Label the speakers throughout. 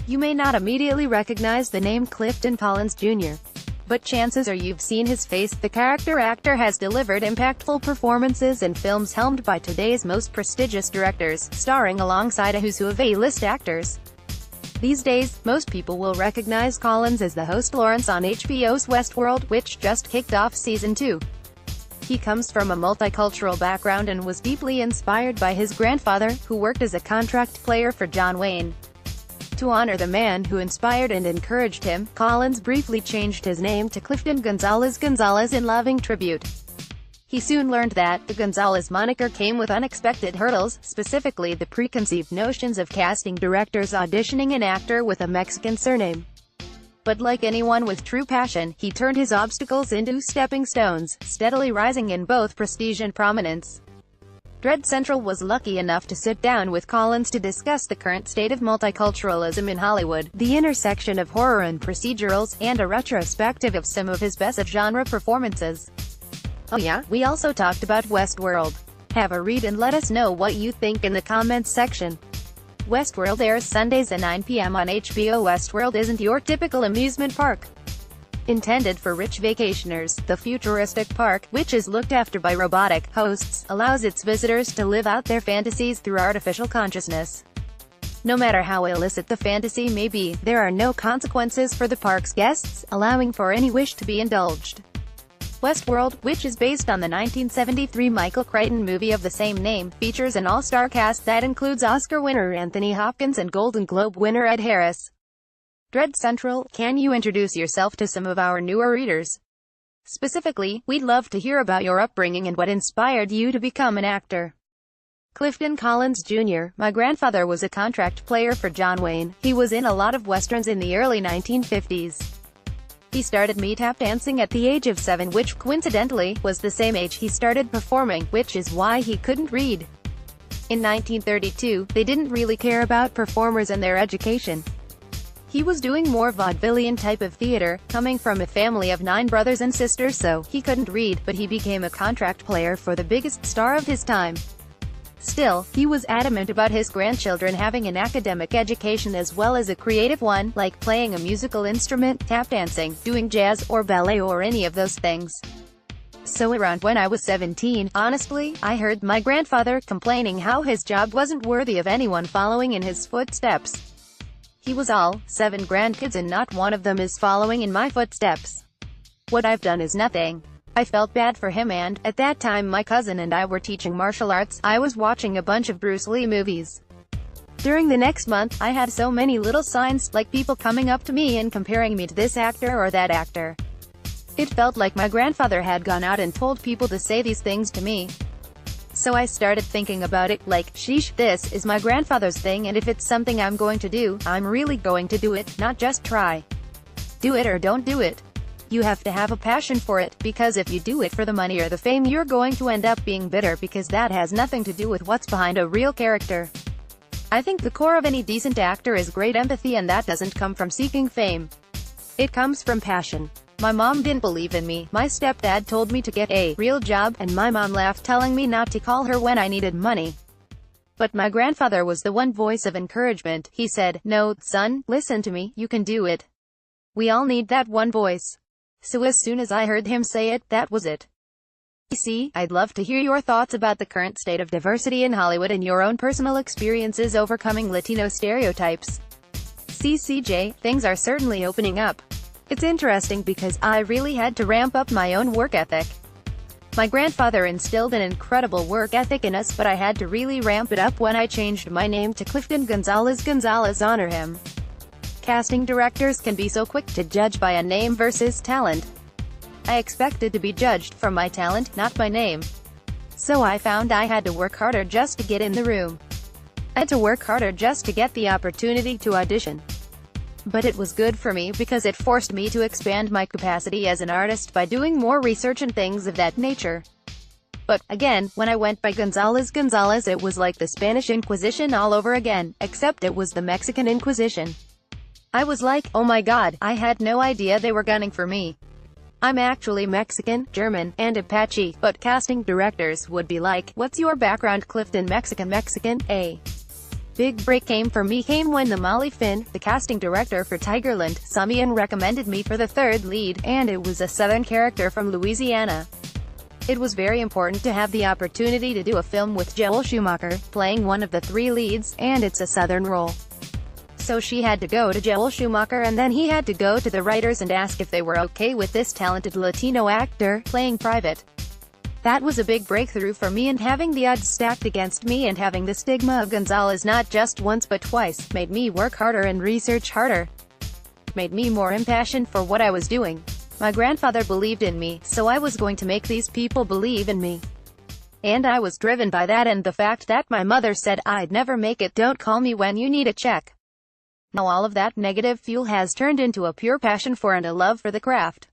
Speaker 1: You may not immediately recognize the name Clifton Collins Jr., but chances are you've seen his face. The character actor has delivered impactful performances in films helmed by today's most prestigious directors, starring alongside a who's who of A-list actors. These days, most people will recognize Collins as the host Lawrence on HBO's Westworld, which just kicked off season 2. He comes from a multicultural background and was deeply inspired by his grandfather, who worked as a contract player for John Wayne. To honor the man who inspired and encouraged him, Collins briefly changed his name to Clifton Gonzalez in loving tribute. He soon learned that the Gonzalez moniker came with unexpected hurdles, specifically the preconceived notions of casting directors auditioning an actor with a Mexican surname. But like anyone with true passion, he turned his obstacles into stepping stones, steadily rising in both prestige and prominence. Dread Central was lucky enough to sit down with Collins to discuss the current state of multiculturalism in Hollywood, the intersection of horror and procedurals, and a retrospective of some of his best genre performances. Oh yeah, we also talked about Westworld. Have a read and let us know what you think in the comments section. Westworld airs Sundays at 9 p.m. on HBO. Westworld isn't your typical amusement park. Intended for rich vacationers, the futuristic park, which is looked after by robotic hosts, allows its visitors to live out their fantasies through artificial consciousness. No matter how illicit the fantasy may be, there are no consequences for the park's guests, allowing for any wish to be indulged. Westworld, which is based on the 1973 Michael Crichton movie of the same name, features an all-star cast that includes Oscar winner Anthony Hopkins and Golden Globe winner Ed Harris. Dread Central, can you introduce yourself to some of our newer readers? Specifically, we'd love to hear about your upbringing and what inspired you to become an actor. Clifton Collins Jr. My grandfather was a contract player for John Wayne. He was in a lot of westerns in the early 1950s. He started me tap dancing at the age of 7, which, coincidentally, was the same age he started performing, which is why he couldn't read. In 1932, they didn't really care about performers and their education. He was doing more vaudevillian type of theater, coming from a family of 9 brothers and sisters, so he couldn't read, but he became a contract player for the biggest star of his time. Still, he was adamant about his grandchildren having an academic education as well as a creative one, like playing a musical instrument, tap dancing, doing jazz, or ballet or any of those things. So around when I was 17, honestly, I heard my grandfather complaining how his job wasn't worthy of anyone following in his footsteps. He was all 7 grandkids and not one of them is following in my footsteps. What I've done is nothing. I felt bad for him and, at that time my cousin and I were teaching martial arts. I was watching a bunch of Bruce Lee movies. During the next month, I had so many little signs, like people coming up to me and comparing me to this actor or that actor. It felt like my grandfather had gone out and told people to say these things to me. So I started thinking about it, like, sheesh, this is my grandfather's thing and if it's something I'm going to do, I'm really going to do it, not just try. Do it or don't do it. You have to have a passion for it, because if you do it for the money or the fame you're going to end up being bitter because that has nothing to do with what's behind a real character. I think the core of any decent actor is great empathy, and that doesn't come from seeking fame. It comes from passion. My mom didn't believe in me. My stepdad told me to get a real job, and my mom laughed telling me not to call her when I needed money. But my grandfather was the one voice of encouragement. He said, "No, son, listen to me, you can do it." We all need that one voice. So as soon as I heard him say it, that was it. See, I'd love to hear your thoughts about the current state of diversity in Hollywood and your own personal experiences overcoming Latino stereotypes. CCJ, things are certainly opening up. It's interesting because I really had to ramp up my own work ethic. My grandfather instilled an incredible work ethic in us, but I had to really ramp it up when I changed my name to Clifton Gonzalez. Honor him. Casting directors can be so quick to judge by a name versus talent. I expected to be judged from my talent, not my name. So I found I had to work harder just to get in the room. I had to work harder just to get the opportunity to audition. But it was good for me because it forced me to expand my capacity as an artist by doing more research and things of that nature. But, again, when I went by Gonzalez, it was like the Spanish Inquisition all over again, except it was the Mexican Inquisition. I was like, oh my god, I had no idea they were gunning for me. I'm actually Mexican, German, and Apache, but casting directors would be like, what's your background? Clifton Mexican, Big break came when the Molly Finn, the casting director for Tigerland, saw me and recommended me for the third lead, and it was a Southern character from Louisiana. It was very important to have the opportunity to do a film with Joel Schumacher, playing one of the three leads, and it's a Southern role. So she had to go to Joel Schumacher and then he had to go to the writers and ask if they were okay with this talented Latino actor, playing Private. That was a big breakthrough for me, and having the odds stacked against me and having the stigma of Gonzalez not just once but twice, made me work harder and research harder. Made me more impassioned for what I was doing. My grandfather believed in me, so I was going to make these people believe in me. And I was driven by that and the fact that my mother said I'd never make it, don't call me when you need a check. Now all of that negative fuel has turned into a pure passion for and a love for the craft.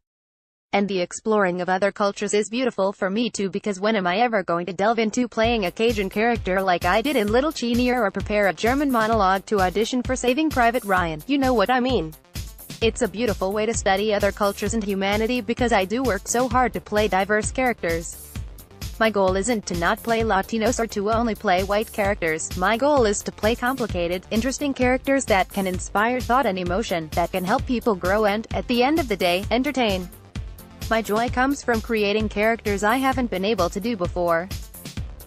Speaker 1: And the exploring of other cultures is beautiful for me too, because when am I ever going to delve into playing a Cajun character like I did in Little Chenier, or prepare a German monologue to audition for Saving Private Ryan? You know what I mean. It's a beautiful way to study other cultures and humanity, because I do work so hard to play diverse characters. My goal isn't to not play Latinos or to only play white characters. My goal is to play complicated, interesting characters that can inspire thought and emotion, that can help people grow and, at the end of the day, entertain. My joy comes from creating characters I haven't been able to do before.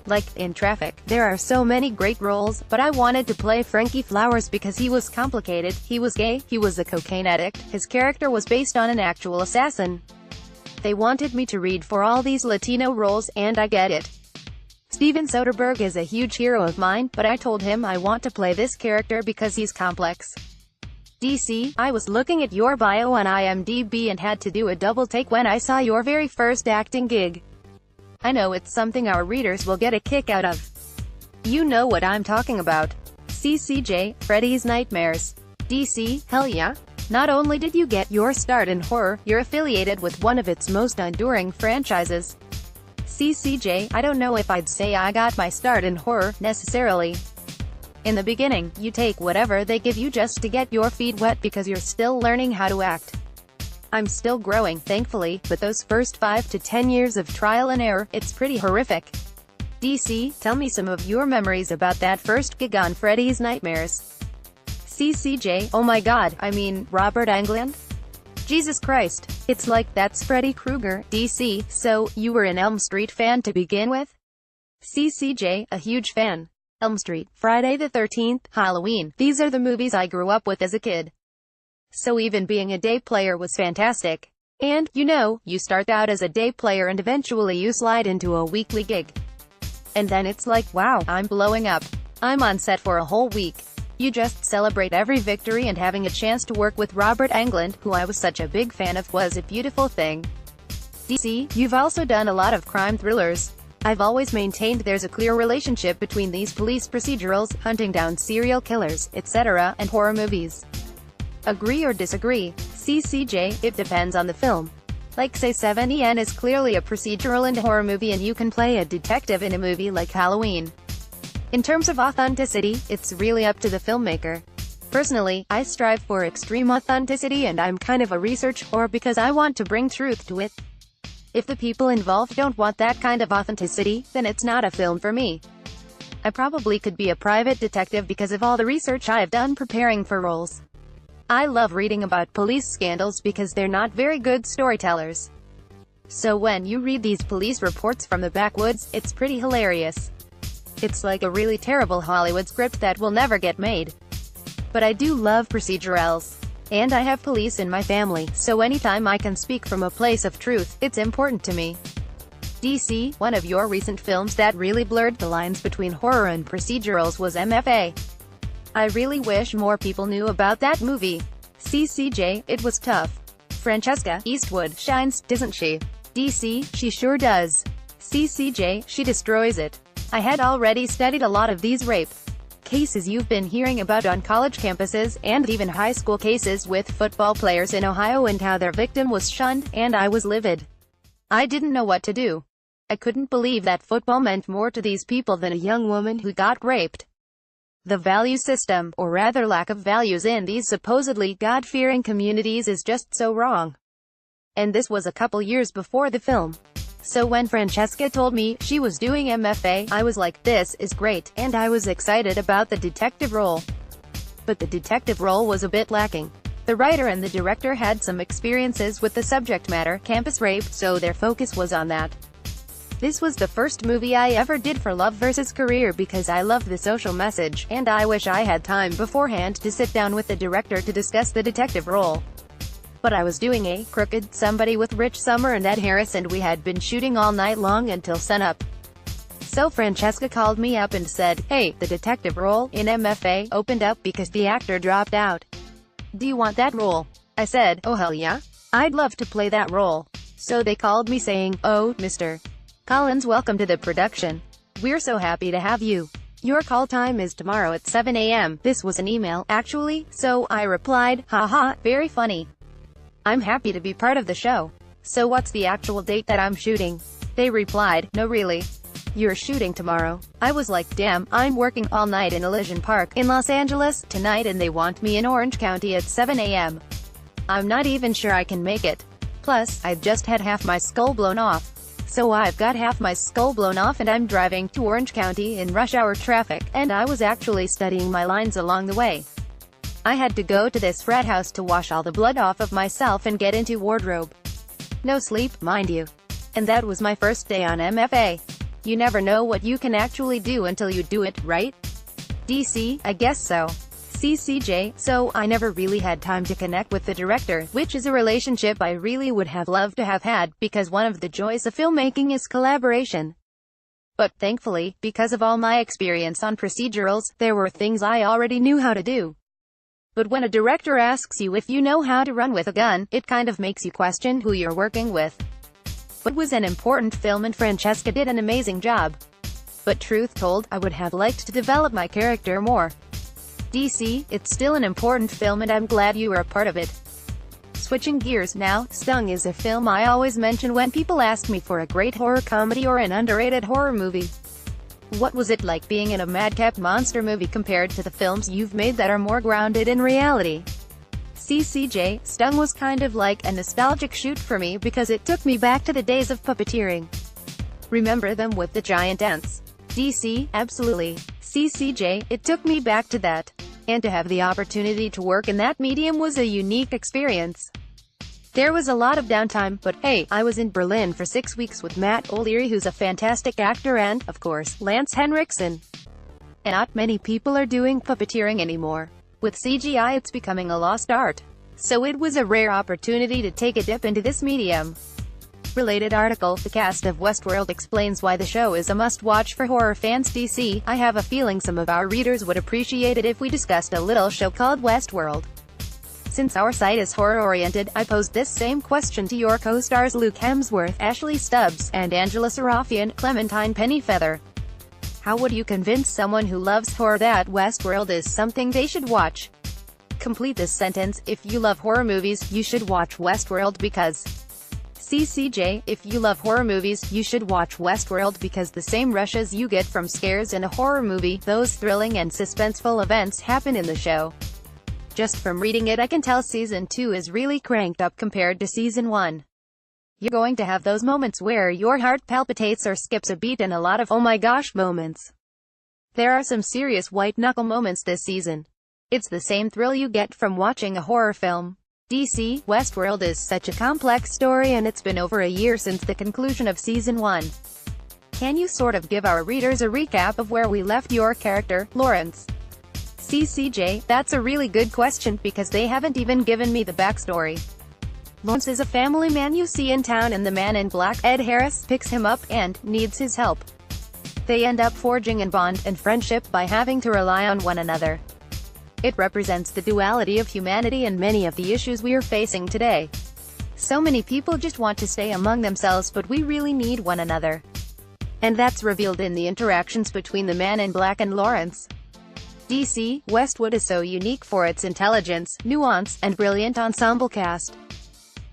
Speaker 1: Like, in Traffic, there are so many great roles, but I wanted to play Frankie Flowers because he was complicated, he was gay, he was a cocaine addict, his character was based on an actual assassin. They wanted me to read for all these Latino roles, and I get it. Steven Soderbergh is a huge hero of mine, but I told him I want to play this character because he's complex. DC, I was looking at your bio on IMDb and had to do a double take when I saw your very first acting gig. I know it's something our readers will get a kick out of. You know what I'm talking about. CCJ, Freddy's Nightmares. DC, hell yeah. Not only did you get your start in horror, you're affiliated with one of its most enduring franchises. CCJ, I don't know if I'd say I got my start in horror, necessarily. In the beginning, you take whatever they give you just to get your feet wet because you're still learning how to act. I'm still growing, thankfully, but those first 5 to 10 years of trial and error, it's pretty horrific. DC, tell me some of your memories about that first gig on Freddy's Nightmares. CCJ, oh my god, I mean, Robert Englund? Jesus Christ, it's like that's Freddy Krueger. DC, so, you were an Elm Street fan to begin with? CCJ, a huge fan. Elm Street, Friday the 13th, Halloween, these are the movies I grew up with as a kid. So even being a day player was fantastic. And, you know, you start out as a day player and eventually you slide into a weekly gig. And then it's like, wow, I'm blowing up. I'm on set for a whole week. You just celebrate every victory, and having a chance to work with Robert Englund, who I was such a big fan of, was a beautiful thing. DC, you've also done a lot of crime thrillers. I've always maintained there's a clear relationship between these police procedurals, hunting down serial killers, etc., and horror movies. Agree or disagree? CCJ, it depends on the film. Like say 7EN is clearly a procedural and horror movie, and you can play a detective in a movie like Halloween. In terms of authenticity, it's really up to the filmmaker. Personally, I strive for extreme authenticity, and I'm kind of a research whore because I want to bring truth to it. If the people involved don't want that kind of authenticity, then it's not a film for me. I probably could be a private detective because of all the research I've done preparing for roles. I love reading about police scandals because they're not very good storytellers. So when you read these police reports from the backwoods, it's pretty hilarious. It's like a really terrible Hollywood script that will never get made. But I do love procedurals. And I have police in my family, so anytime I can speak from a place of truth, it's important to me. DC, one of your recent films that really blurred the lines between horror and procedurals was MFA. I really wish more people knew about that movie. CCJ, it was tough. Francesca Eastwood shines, doesn't she? DC, she sure does. CCJ, she destroys it. I had already studied a lot of these rape cases you've been hearing about on college campuses, and even high school cases with football players in Ohio, and how their victim was shunned, and I was livid. I didn't know what to do. I couldn't believe that football meant more to these people than a young woman who got raped. The value system, or rather lack of values in these supposedly God-fearing communities, is just so wrong. And this was a couple years before the film. So when Francesca told me she was doing MFA, I was like, this is great, and I was excited about the detective role. But the detective role was a bit lacking. The writer and the director had some experiences with the subject matter, campus rape, so their focus was on that. This was the first movie I ever did for Love vs. Career because I loved the social message, and I wish I had time beforehand to sit down with the director to discuss the detective role. But I was doing a Crooked Somebody with Rich Sommer and Ed Harris, and we had been shooting all night long until sunup. So Francesca called me up and said, hey, the detective role in MFA opened up because the actor dropped out. Do you want that role? I said, oh hell yeah. I'd love to play that role. So they called me saying, oh, Mr. Collins, welcome to the production. We're so happy to have you. Your call time is tomorrow at 7 a.m. This was an email, actually, so I replied, haha, very funny. I'm happy to be part of the show. So what's the actual date that I'm shooting? They replied, no really. You're shooting tomorrow. I was like, damn, I'm working all night in Elysian Park, in Los Angeles, tonight, and they want me in Orange County at 7 a.m. I'm not even sure I can make it. Plus, I've just had half my skull blown off. So I've got half my skull blown off and I'm driving to Orange County in rush hour traffic, and I was actually studying my lines along the way. I had to go to this frat house to wash all the blood off of myself and get into wardrobe. No sleep, mind you. And that was my first day on MFA. You never know what you can actually do until you do it, right? DC, I guess so. CCJ, so I never really had time to connect with the director, which is a relationship I really would have loved to have had, because one of the joys of filmmaking is collaboration. But thankfully, because of all my experience on procedurals, there were things I already knew how to do. But when a director asks you if you know how to run with a gun, it kind of makes you question who you're working with. It was an important film and Francesca did an amazing job. But truth told, I would have liked to develop my character more. DC, it's still an important film and I'm glad you were a part of it. Switching gears now, Stung is a film I always mention when people ask me for a great horror comedy or an underrated horror movie. What was it like being in a madcap monster movie compared to the films you've made that are more grounded in reality? CCJ, Stung was kind of like a nostalgic shoot for me because it took me back to the days of puppeteering. Remember them with the giant ants? DC, absolutely. CCJ, it took me back to that. And to have the opportunity to work in that medium was a unique experience. There was a lot of downtime, but hey, I was in Berlin for 6 weeks with Matt O'Leary, who's a fantastic actor, and, of course, Lance Henriksen. And not many people are doing puppeteering anymore. With CGI it's becoming a lost art. So it was a rare opportunity to take a dip into this medium. Related article, the cast of Westworld explains why the show is a must-watch for horror fans. DC, I have a feeling some of our readers would appreciate it if we discussed a little show called Westworld. Since our site is horror-oriented, I posed this same question to your co-stars Luke Hemsworth, Ashley Stubbs, and Angela Serafian, Clementine Pennyfeather. How would you convince someone who loves horror that Westworld is something they should watch? Complete this sentence: if you love horror movies, you should watch Westworld because... CCJ, if you love horror movies, you should watch Westworld because the same rushes you get from scares in a horror movie, those thrilling and suspenseful events happen in the show. Just from reading it I can tell Season 2 is really cranked up compared to Season 1. You're going to have those moments where your heart palpitates or skips a beat and a lot of oh my gosh moments. There are some serious white-knuckle moments this season. It's the same thrill you get from watching a horror film. DC, Westworld is such a complex story and it's been over a year since the conclusion of Season 1. Can you sort of give our readers a recap of where we left your character, Lawrence? CCJ, that's a really good question because they haven't even given me the backstory. Lawrence is a family man you see in town and the man in black, Ed Harris, picks him up and needs his help. They end up forging a bond and friendship by having to rely on one another. It represents the duality of humanity and many of the issues we are facing today. So many people just want to stay among themselves, but we really need one another. And that's revealed in the interactions between the man in black and Lawrence. DC, Westworld is so unique for its intelligence, nuance, and brilliant ensemble cast.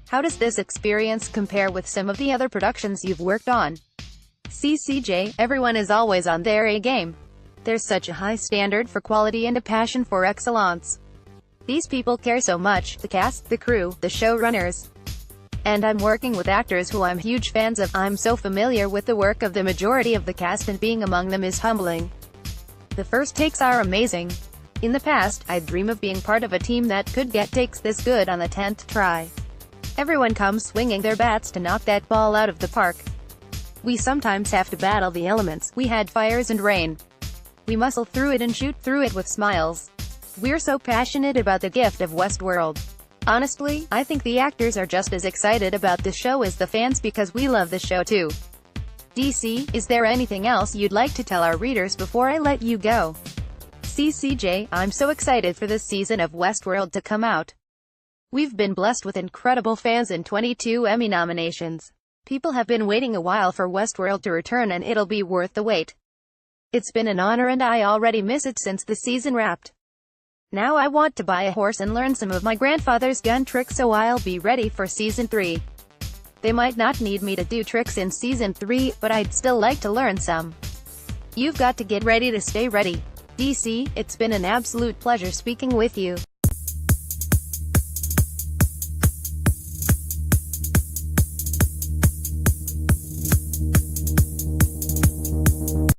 Speaker 1: How does this experience compare with some of the other productions you've worked on? CCJ, everyone is always on their A game. There's such a high standard for quality and a passion for excellence. These people care so much, the cast, the crew, the showrunners. And I'm working with actors who I'm huge fans of. I'm so familiar with the work of the majority of the cast, and being among them is humbling. The first takes are amazing. In the past, I'd dream of being part of a team that could get takes this good on the 10th try. Everyone comes swinging their bats to knock that ball out of the park. We sometimes have to battle the elements. We had fires and rain. We muscle through it and shoot through it with smiles. We're so passionate about the gift of Westworld. Honestly, I think the actors are just as excited about the show as the fans, because we love the show too. DC, is there anything else you'd like to tell our readers before I let you go? CCJ, I'm so excited for this season of Westworld to come out. We've been blessed with incredible fans and 22 Emmy nominations. People have been waiting a while for Westworld to return, and it'll be worth the wait. It's been an honor, and I already miss it since the season wrapped. Now I want to buy a horse and learn some of my grandfather's gun tricks, so I'll be ready for Season 3. They might not need me to do tricks in Season 3, but I'd still like to learn some. You've got to get ready to stay ready. DC, it's been an absolute pleasure speaking with you.